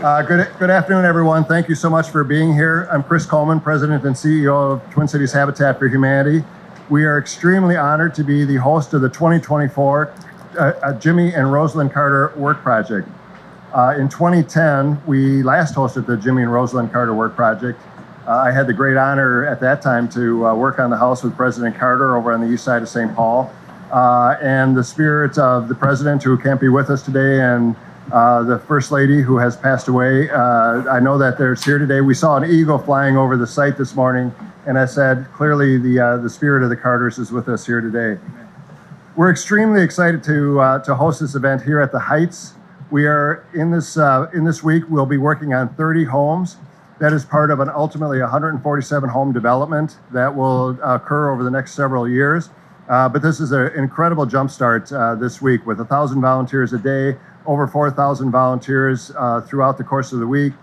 Good afternoon, everyone. Thank you so much for being here. I'm Chris Coleman, President and CEO of Twin Cities Habitat for Humanity. We are extremely honored to be the host of the 2024 Jimmy and Rosalynn Carter Work Project. In 2010, we last hosted the Jimmy and Rosalynn Carter Work Project. I had the great honor at that time to work on the house with President Carter over on the east side of St. Paul. And the spirit of the president, who can't be with us today, and the First Lady, who has passed away, I know that they're here today. We saw an eagle flying over the site this morning, and I said, clearly the spirit of the Carters is with us here today. We're extremely excited to host this event here at the Heights. We are in this week, we'll be working on 30 homes. That is part of an ultimately 147 home development that will occur over the next several years. But this is an incredible jumpstart this week with 1,000 volunteers a day, over 4,000 volunteers throughout the course of the week.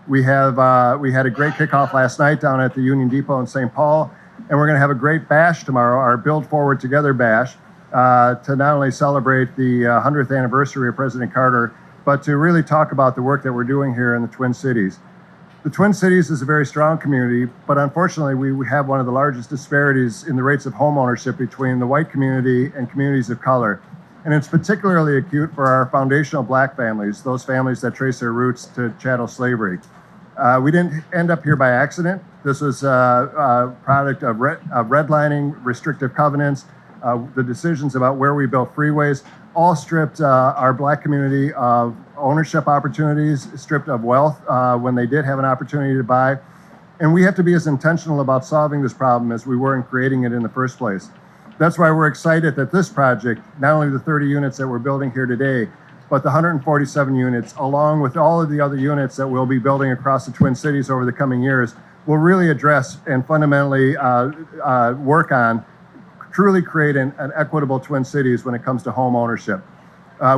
We had a great kickoff last night down at the Union Depot in St. Paul, and we're going to have a great bash tomorrow, our Build Forward Together bash, to not only celebrate the 100th anniversary of President Carter, but to really talk about the work that we're doing here in the Twin Cities. The Twin Cities is a very strong community, but unfortunately we have one of the largest disparities in the rates of home ownership between the white community and communities of color. And it's particularly acute for our foundational black families, those families that trace their roots to chattel slavery. We didn't end up here by accident. This was a product of redlining, restrictive covenants, the decisions about where we built freeways, all stripped our black community of ownership opportunities, stripped of wealth when they did have an opportunity to buy. And we have to be as intentional about solving this problem as we were in creating it in the first place. That's why we're excited that this project, not only the 30 units that we're building here today, but the 147 units, along with all of the other units that we'll be building across the Twin Cities over the coming years, will really address and fundamentally work on truly create an equitable Twin Cities when it comes to home ownership.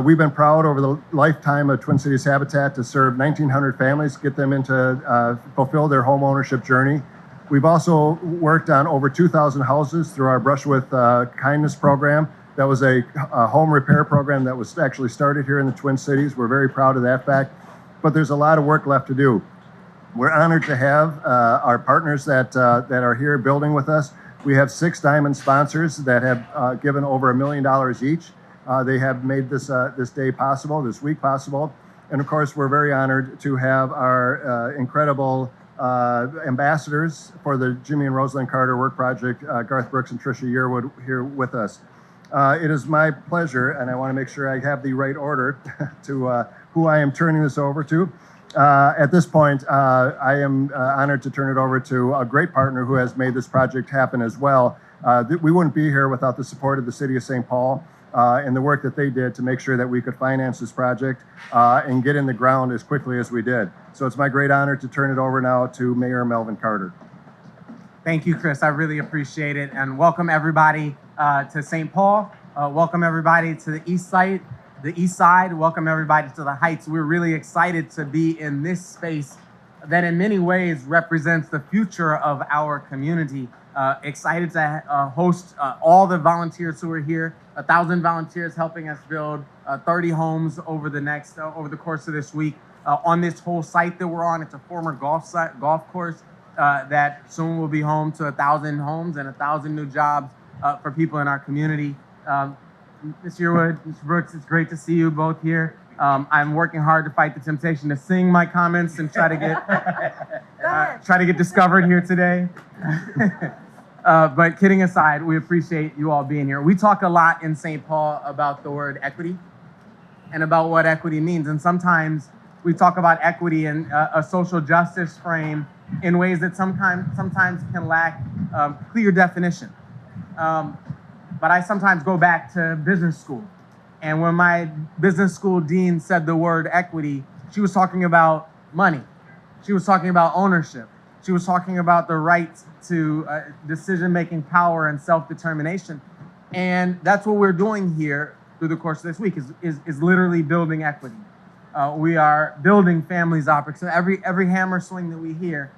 We've been proud over the lifetime of Twin Cities Habitat to serve 1,900 families, get them into fulfill their home ownership journey. We've also worked on over 2,000 houses through our Brush with Kindness program. That was a home repair program that was actually started here in the Twin Cities. We're very proud of that fact, but there's a lot of work left to do. We're honored to have our partners that are here building with us. We have 6 diamond sponsors that have given over $1 million each. They have made this day possible, this week possible. And of course, we're very honored to have our incredible ambassadors for the Jimmy and Rosalynn Carter Work Project, Garth and Trisha Yearwood, here with us. It is my pleasure, and I want to make sure I have the right order to who I am turning this over to. At this point, I am honored to turn it over to a great partner who has made this project happen as well. We wouldn't be here without the support of the City of St. Paul and the work that they did to make sure that we could finance this project and get in the ground as quickly as we did. So it's my great honor to turn it over now to Mayor Melvin Carter. Thank you, Chris. I really appreciate it. And welcome everybody to St. Paul. Welcome everybody to the east side. Welcome everybody to the Heights. We're really excited to be in this space that in many ways represents the future of our community. Excited to host all the volunteers who are here, 1,000 volunteers helping us build 30 homes over the course of this week on this whole site that we're on. It's a former golf course that soon will be home to 1,000 homes and 1,000 new jobs for people in our community. Ms. Yearwood, Mr. Brooks, it's great to see you both here. I'm working hard to fight the temptation to sing my comments and try to get discovered here today. But kidding aside, we appreciate you all being here. We talk a lot in St. Paul about the word equity and about what equity means. And sometimes we talk about equity in a social justice frame in ways that sometimes can lack clear definition. But I sometimes go back to business school. And when my business school dean said the word equity, she was talking about money. She was talking about ownership. She was talking about the right to decision-making power and self-determination. And that's what we're doing here through the course of this week is literally building equity. We are building families' opportunity. Every hammer swing that we hear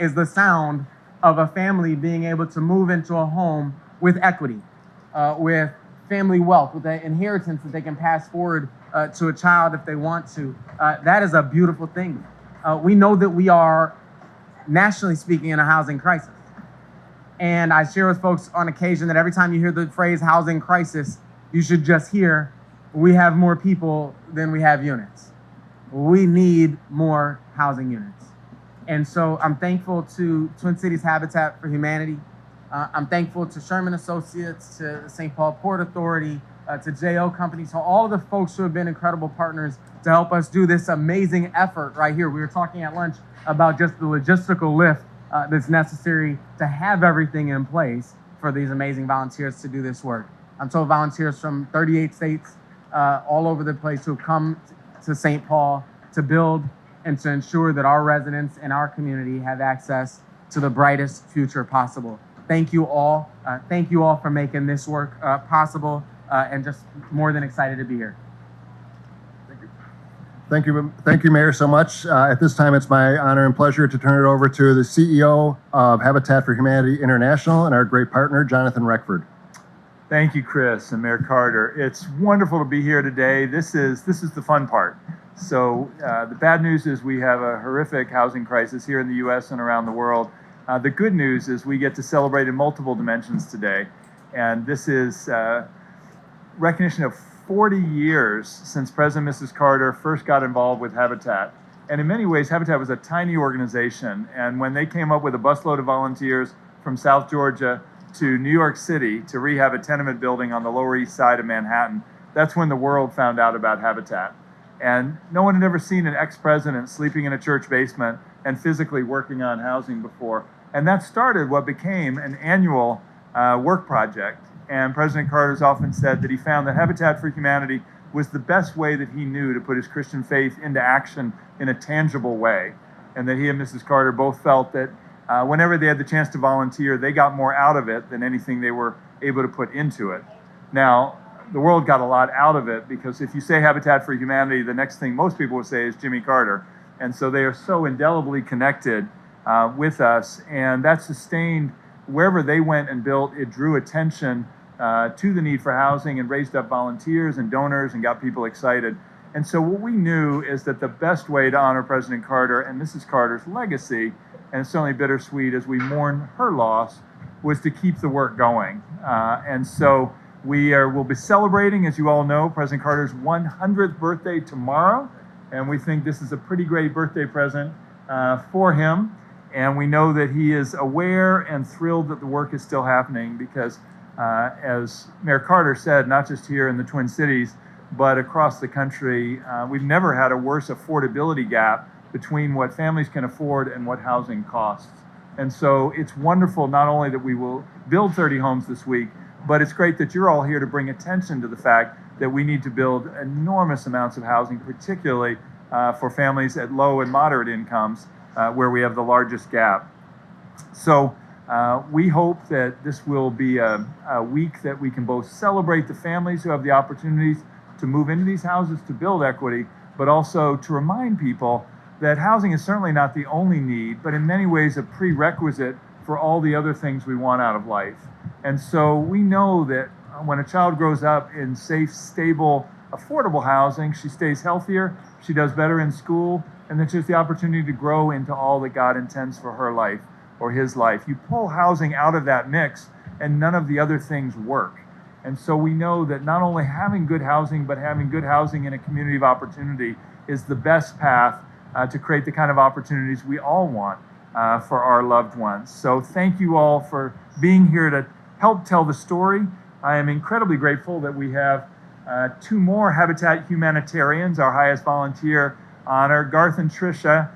is the sound of a family being able to move into a home with equity, with family wealth, with the inheritance that they can pass forward to a child if they want to. That is a beautiful thing. We know that we are, nationally speaking, in a housing crisis. And I share with folks on occasion that every time you hear the phrase housing crisis, you should just hear, we have more people than we have units. We need more housing units. And so I'm thankful to Twin Cities Habitat for Humanity. I'm thankful to Sherman Associates, to the St. Paul Port Authority, to JO Company, to all the folks who have been incredible partners to help us do this amazing effort right here. We were talking at lunch about just the logistical lift that's necessary to have everything in place for these amazing volunteers to do this work. I'm told volunteers from 38 states all over the place who have come to St. Paul to build and to ensure that our residents and our community have access to the brightest future possible. Thank you all. Thank you all for making this work possible, and just more than excited to be here. Thank you, Mayor, so much. At this time, it's my honor and pleasure to turn it over to the CEO of Habitat for Humanity International and our great partner, Jonathan Reckford. Thank you, Chris and Mayor Carter. It's wonderful to be here today. This is the fun part. So the bad news is we have a horrific housing crisis here in the U.S. and around the world. The good news is we get to celebrate in multiple dimensions today. And this is recognition of 40 years since President and Mrs. Carter first got involved with Habitat. And in many ways, Habitat was a tiny organization. And when they came up with a busload of volunteers from South Georgia to New York City to rehab a tenement building on the Lower East Side of Manhattan, that's when the world found out about Habitat. And no one had ever seen an ex-president sleeping in a church basement and physically working on housing before. And that started what became an annual work project. And President Carter's often said that he found that Habitat for Humanity was the best way that he knew to put his Christian faith into action in a tangible way. And that he and Mrs. Carter both felt that whenever they had the chance to volunteer, they got more out of it than anything they were able to put into it. Now, the world got a lot out of it because if you say Habitat for Humanity, the next thing most people will say is Jimmy Carter. And so they are so indelibly connected with us, and that sustained wherever they went and built. It drew attention to the need for housing and raised up volunteers and donors and got people excited. And so what we knew is that the best way to honor President Carter and Mrs. Carter's legacy, and it's certainly bittersweet as we mourn her loss, was to keep the work going. And so we'll be celebrating, as you all know, President Carter's 100th birthday tomorrow. And we think this is a pretty great birthday present for him. And we know that he is aware and thrilled that the work is still happening because, as Mayor Carter said, not just here in the Twin Cities, but across the country, we've never had a worse affordability gap between what families can afford and what housing costs. And so it's wonderful not only that we will build 30 homes this week, but it's great that you're all here to bring attention to the fact that we need to build enormous amounts of housing, particularly for families at low and moderate incomes, where we have the largest gap. So we hope that this will be a week that we can both celebrate the families who have the opportunities to move into these houses to build equity, but also to remind people that housing is certainly not the only need, but in many ways a prerequisite for all the other things we want out of life. And so we know that when a child grows up in safe, stable, affordable housing, she stays healthier, she does better in school, and then she has the opportunity to grow into all that God intends for her life or his life. You pull housing out of that mix and none of the other things work. And so we know that not only having good housing, but having good housing in a community of opportunity is the best path to create the kind of opportunities we all want for our loved ones. So thank you all for being here to help tell the story. I am incredibly grateful that we have two more Habitat humanitarians, our highest volunteer honor. Garth and Trisha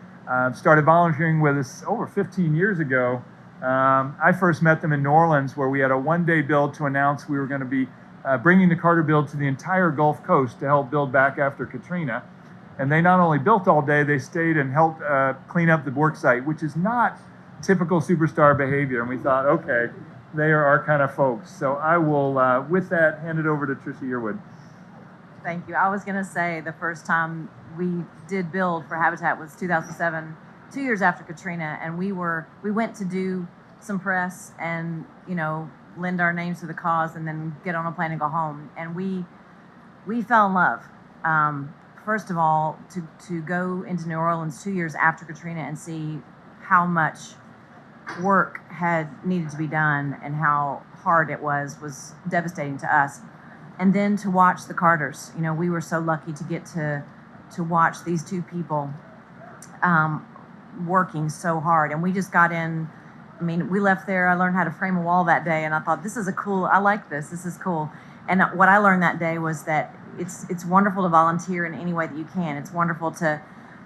started volunteering with us over 15 years ago. I first met them in New Orleans, where we had a one-day build to announce we were going to be bringing the Carter build to the entire Gulf Coast to help build back after Katrina. And they not only built all day, they stayed and helped clean up the work site, which is not typical superstar behavior. And we thought, okay, they are our kind of folks. So I will, with that, hand it over to Trisha Yearwood. Thank you. I was going to say the first time we did build for Habitat was 2007, 2 years after Katrina, and we went to do some press and lend our names to the cause and then get on a plane and go home. And we fell in love. First of all, to go into New Orleans 2 years after Katrina and see how much work had needed to be done and how hard it was devastating to us. And then to watch the Carters. You know, we were so lucky to get to watch these two people working so hard. And we just got in. I mean, we left there. I learned how to frame a wall that day, and I thought, I like this. This is cool. And what I learned that day was that it's wonderful to volunteer in any way that you can. It's wonderful to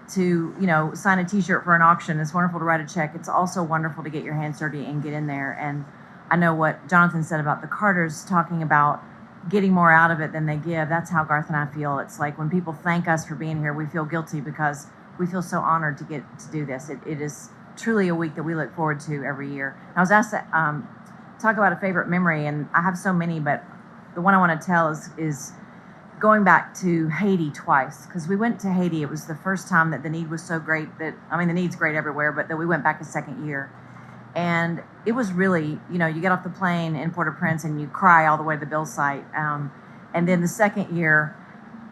sign a T-shirt for an auction. It's wonderful to write a check. It's also wonderful to get your hands dirty and get in there. And I know what Jonathan said about the Carters, talking about getting more out of it than they give. That's how Garth and I feel. It's like when people thank us for being here, we feel guilty because we feel so honored to get to do this. It is truly a week that we look forward to every year. And I was asked to talk about a favorite memory, and I have so many, but the one I want to tell is going back to Haiti twice, because we went to Haiti. It was the first time that the need was so great the need's great everywhere, but that we went back a second year. And it was really, you get off the plane in Port-au-Prince and you cry all the way to the bill site. And then the second year,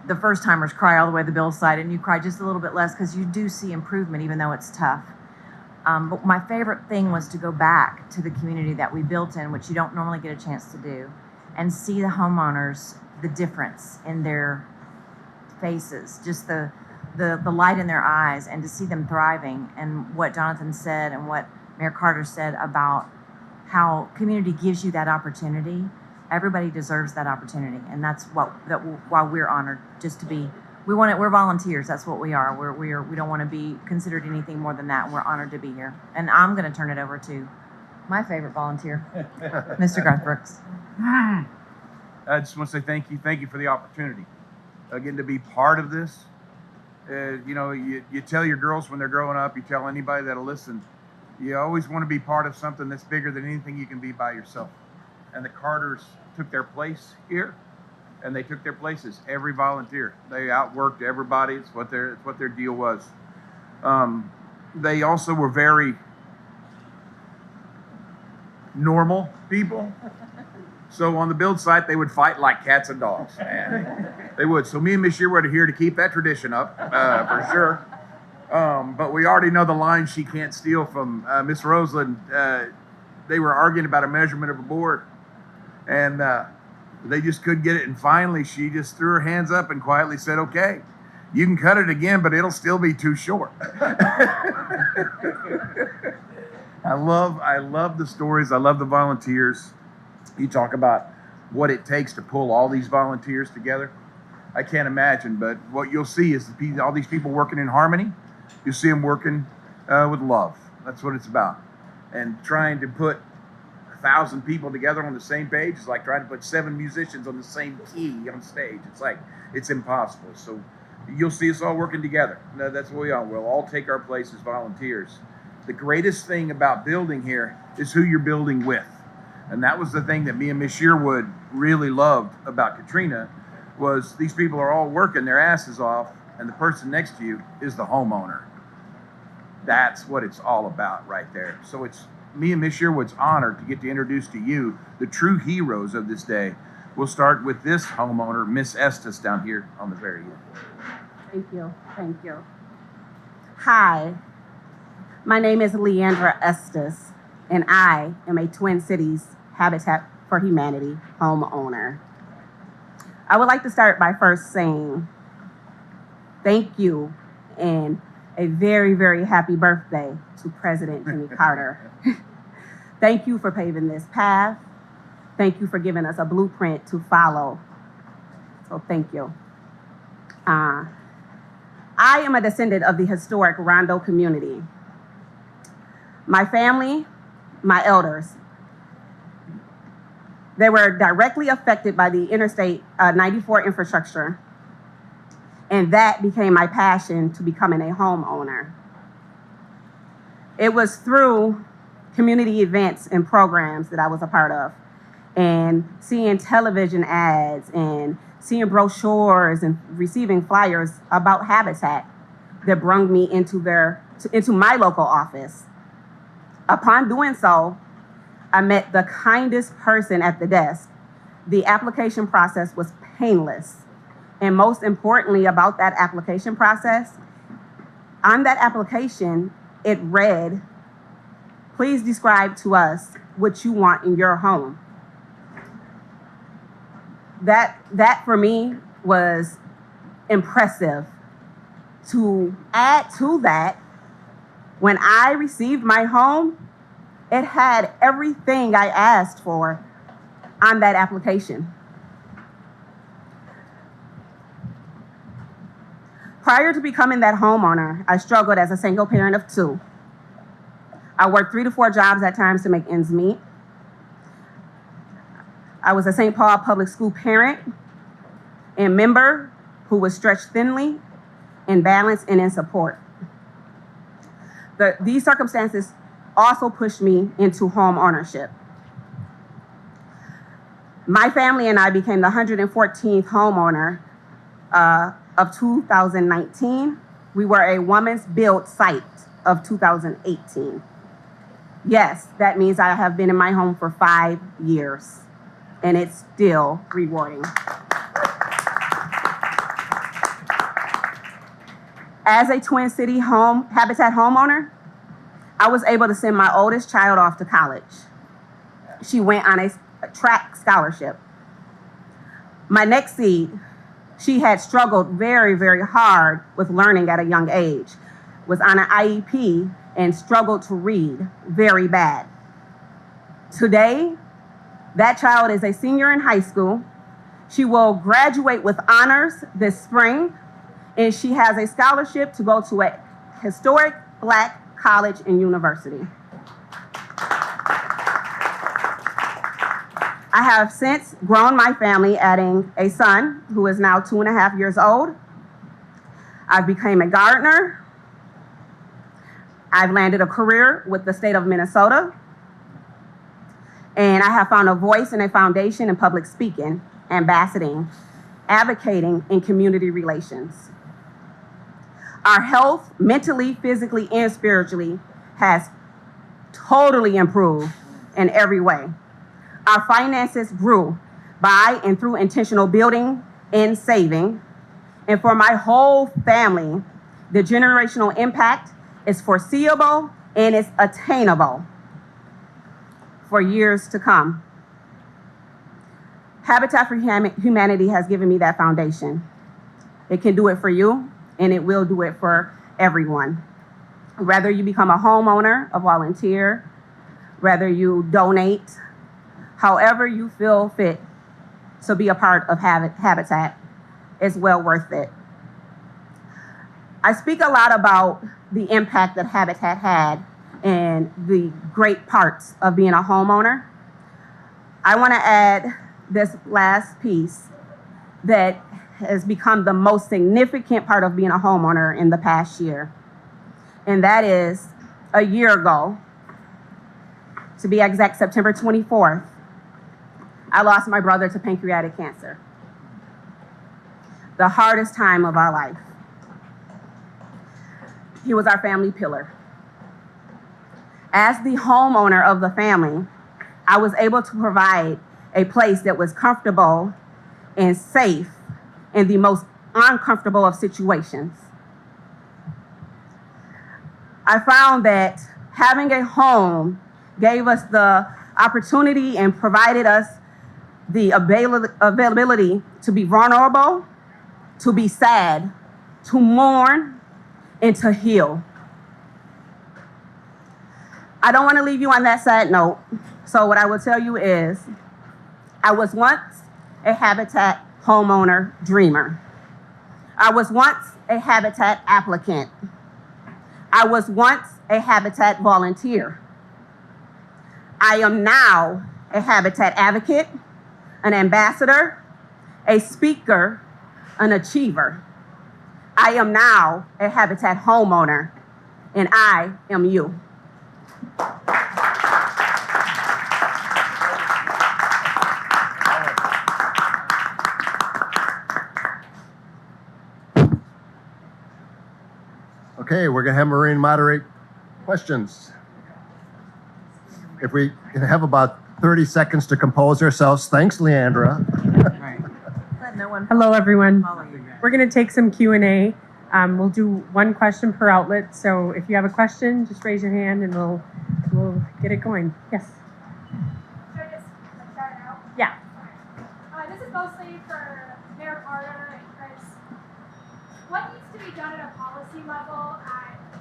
the first timers cry all the way to the bill site, and you cry just a little bit less because you do see improvement, even though it's tough. But my favorite thing was to go back to the community that we built in, which you don't normally get a chance to do, and see the homeowners, the difference in their faces, just the light in their eyes, and to see them thriving. And what Jonathan said and what Mayor Carter said about how community gives you that opportunity. Everybody deserves that opportunity, and that's why we're honored just to be. We're volunteers. That's what we are. We don't want to be considered anything more than that. And we're honored to be here. And I'm going to turn it over to my favorite volunteer, Mr. Garth Brooks. I just want to say thank you. Thank you for the opportunity. Again, to be part of this. You tell your girls when they're growing up, you tell anybody that'll listen, you always want to be part of something that's bigger than anything you can be by yourself. And the Carters took their place here, and they took their places. Every volunteer, they outworked everybody. It's what their deal was. They also were very normal people. So on the build site, they would fight like cats and dogs. Man. They would. So me and Miss Yearwood are here to keep that tradition up, for sure. But we already know the line she can't steal from Miss Rosalynn. They were arguing about a measurement of a board, and they just couldn't get it. And finally, she just threw her hands up and quietly said, "Okay, you can cut it again, but it'll still be too short." I love the stories. I love the volunteers. You talk about what it takes to pull all these volunteers together. I can't imagine, but what you'll see is all these people working in harmony. You see them working with love. That's what it's about. And trying to put 1,000 people together on the same page is like trying to put 7 musicians on the same key on stage. It's impossible. So you'll see us all working together. That's what we are. We'll all take our place as volunteers. The greatest thing about building here is who you're building with. And that was the thing that me and Miss Yearwood really loved about Katrina, was these people are all working their asses off, and the person next to you is the homeowner. That's what it's all about right there. So it's me and Miss Yearwood's honored to get to introduce to you the true heroes of this day. We'll start with this homeowner, Miss Estes, down here on the very end. Thank you. Hi, my name is Leandra Estes, and I am a Twin Cities Habitat for Humanity homeowner. I would like to start by first saying thank you and a very, very happy birthday to President Jimmy Carter. Thank you for paving this path. Thank you for giving us a blueprint to follow. So thank you. I am a descendant of the historic Rondo community. My family, my elders, they were directly affected by the Interstate 94 infrastructure, and that became my passion to becoming a homeowner. It was through community events and programs that I was a part of, and seeing television ads and seeing brochures and receiving flyers about Habitat that brought me into my local office. Upon doing so, I met the kindest person at the desk. The application process was painless. And most importantly about that application process, on that application, it read, please describe to us what you want in your home. That for me was impressive. To add to that, when I received my home, it had everything I asked for on that application. Prior to becoming that homeowner, I struggled as a single parent of 2. I worked 3 to 4 jobs at times to make ends meet. I was a St. Paul public school parent and member who was stretched thinly in balance and in support. These circumstances also pushed me into home ownership. My family and I became the 114th homeowner of 2019. We were a woman's build site of 2018. Yes, that means I have been in my home for 5 years, and it's still rewarding. As a Twin City Habitat homeowner, I was able to send my oldest child off to college. She went on a track scholarship. My next seed, she had struggled very, very hard with learning at a young age, was on an IEP and struggled to read very bad. Today, that child is a senior in high school. She will graduate with honors this spring, and she has a scholarship to go to a historic Black college and university. I have since grown my family, adding a son who is now 2.5 years old. I've become a gardener. I've landed a career with the state of Minnesota. And I have found a voice and a foundation in public speaking, ambassading, advocating, and community relations. Our health, mentally, physically, and spiritually, has totally improved in every way. Our finances grew by and through intentional building and saving. And for my whole family, the generational impact is foreseeable and it's attainable for years to come. Habitat for Humanity has given me that foundation. It can do it for you, and it will do it for everyone. Whether you become a homeowner, a volunteer, whether you donate, however you feel fit to be a part of Habitat, is well worth it. I speak a lot about the impact that Habitat had and the great parts of being a homeowner. I want to add this last piece that has become the most significant part of being a homeowner in the past year. And that is a year ago, to be exact, September 24th, I lost my brother to pancreatic cancer. The hardest time of our life. He was our family pillar. As the homeowner of the family, I was able to provide a place that was comfortable and safe in the most uncomfortable of situations. I found that having a home gave us the opportunity and provided us the availability to be vulnerable, to be sad, to mourn, and to heal. I don't want to leave you on that sad note. So what I will tell you is, I was once a Habitat homeowner dreamer. I was once a Habitat applicant. I was once a Habitat volunteer. I am now a Habitat advocate, an ambassador, a speaker, an achiever. I am now a Habitat homeowner, and I am you. Okay, we're gonna have Maureen moderate questions. If we can have about 30 seconds to compose ourselves. Thanks, Leandra. Let no no one. Hello, everyone. Follow you. We're going to take some Q&A. We'll do one question per outlet. So if you have a question, just raise your hand and we'll get it going. Yes. Should I just start out? Yeah. This is mostly for Mayor Carter and Chris. What needs to be done at a policy level,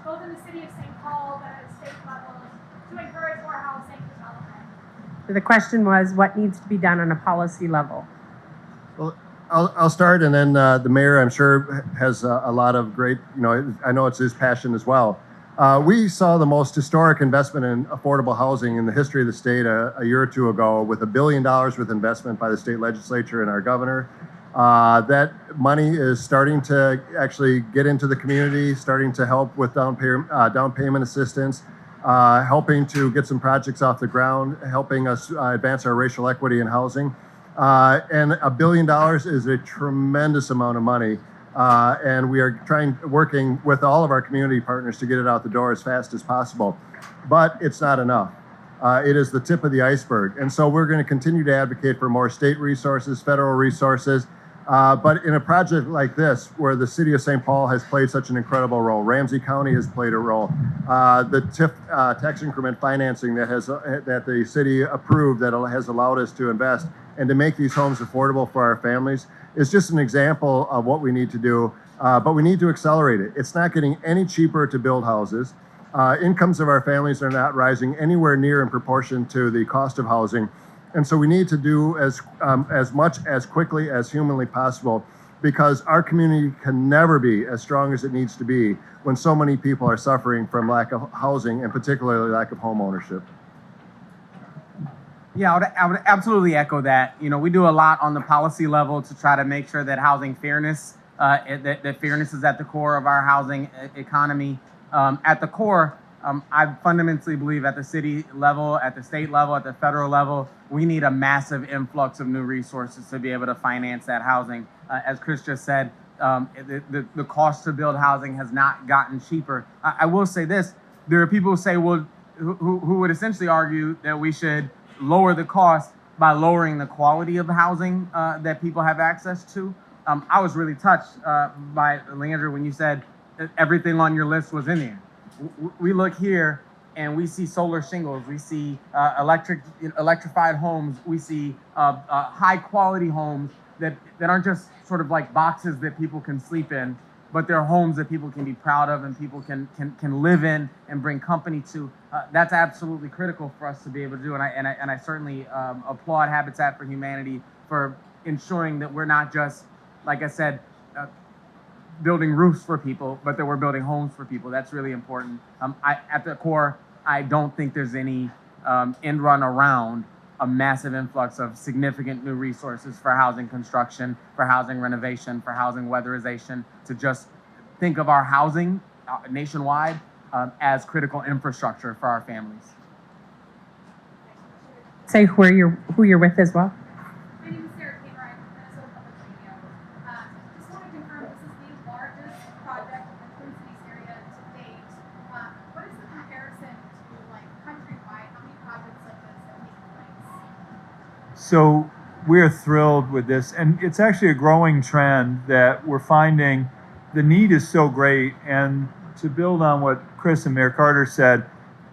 both in the city of St. Paul but at a state level, to encourage more housing development? So the question was, what needs to be done on a policy level? Well, I'll start, and then the mayor, I'm sure, has a lot of great, I know it's his passion as well. We saw the most historic investment in affordable housing in the history of the state a year or two ago, with $1 billion with investment by the state legislature and our governor. That money is starting to actually get into the community, starting to help with down payment assistance, helping to get some projects off the ground, helping us advance our racial equity in housing. And $1 billion is a tremendous amount of money. And we are working with all of our community partners to get it out the door as fast as possible. But it's not enough. It is the tip of the iceberg. And so we're going to continue to advocate for more state resources, federal resources. But in a project like this, where the city of St. Paul has played such an incredible role, Ramsey County has played a role. The TIF tax increment financing that the city approved that has allowed us to invest and to make these homes affordable for our families is just an example of what we need to do. But we need to accelerate it. It's not getting any cheaper to build houses. Incomes of our families are not rising anywhere near in proportion to the cost of housing. And so we need to do as much as quickly as humanly possible, because our community can never be as strong as it needs to be when so many people are suffering from lack of housing, and particularly lack of home ownership. Yeah, I would absolutely echo that. We do a lot on the policy level to try to make sure that housing fairness, that fairness is at the core of our housing economy. At the core, I fundamentally believe at the city level, at the state level, at the federal level, we need a massive influx of new resources to be able to finance that housing. As Chris just said, the cost to build housing has not gotten cheaper. I will say this: there are people who say, who would essentially argue that we should lower the cost by lowering the quality of housing that people have access to. I was really touched by Leandra when you said that everything on your list was in there. We look here and we see solar shingles, we see electrified homes, we see high quality homes that aren't just sort of like boxes that people can sleep in, but they're homes that people can be proud of and people can live in and bring company to. That's absolutely critical for us to be able to do. And I certainly applaud Habitat for Humanity for ensuring that we're not just, like I said, building roofs for people, but that we're building homes for people. That's really important. At the core, I don't think there's any end run around a massive influx of significant new resources for housing construction, for housing renovation, for housing weatherization, to just think of our housing nationwide as critical infrastructure for our families. Say who you're with as well. My name is Sarah Kate Ryan with Minnesota Public Radio. Just want to confirm this is the largest project in the Twin Cities area to date. What is the comparison to countrywide? How many projects like this have taken place? So we're thrilled with this, and it's actually a growing trend that we're finding. The need is so great, and to build on what Chris and Mayor Carter said,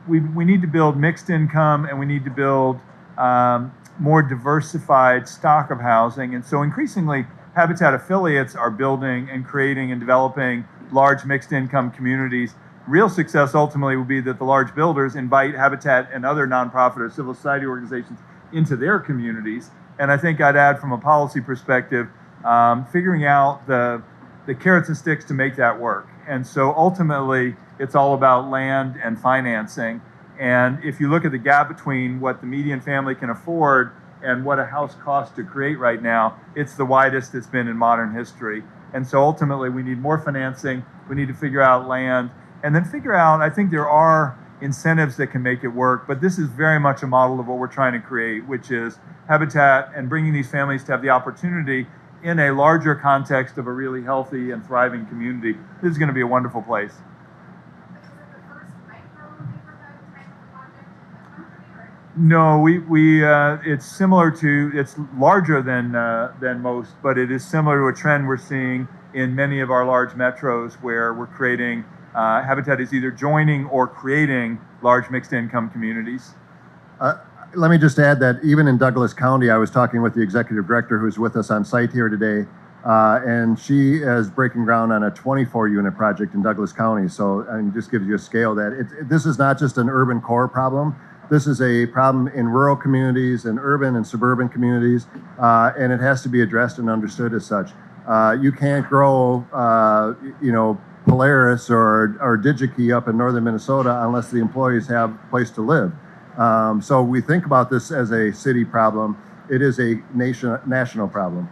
we need to build mixed income, and we need to build more diversified stock of housing. And so increasingly, Habitat affiliates are building and creating and developing large mixed income communities. Real success ultimately will be that the large builders invite Habitat and other nonprofit or civil society organizations into their communities. And I think I'd add, from a policy perspective, figuring out the carrots and sticks to make that work. And so ultimately, it's all about land and financing. And if you look at the gap between what the median family can afford and what a house costs to create right now, it's the widest it's been in modern history. And so ultimately, we need more financing, we need to figure out land, and then figure out, I think there are incentives that can make it work, but this is very much a model of what we're trying to create, which is Habitat and bringing these families to have the opportunity in a larger context of a really healthy and thriving community. This is going to be a wonderful place. Is it the first micro neighborhood type of project in the country, or No, it's similar to, it's larger than most, but it is similar to a trend we're seeing in many of our large metros where we're creating, Habitat is either joining or creating large mixed income communities. Let me just add that even in Douglas County, I was talking with the executive director who's with us on site here today, and she is breaking ground on a 24-unit project in Douglas County. So, I mean, just gives you a scale that this is not just an urban core problem. This is a problem in rural communities and urban and suburban communities, and it has to be addressed and understood as such. You can't grow, Polaris or DigiKey up in northern Minnesota unless the employees have a place to live. So we think about this as a city problem. It is a national problem.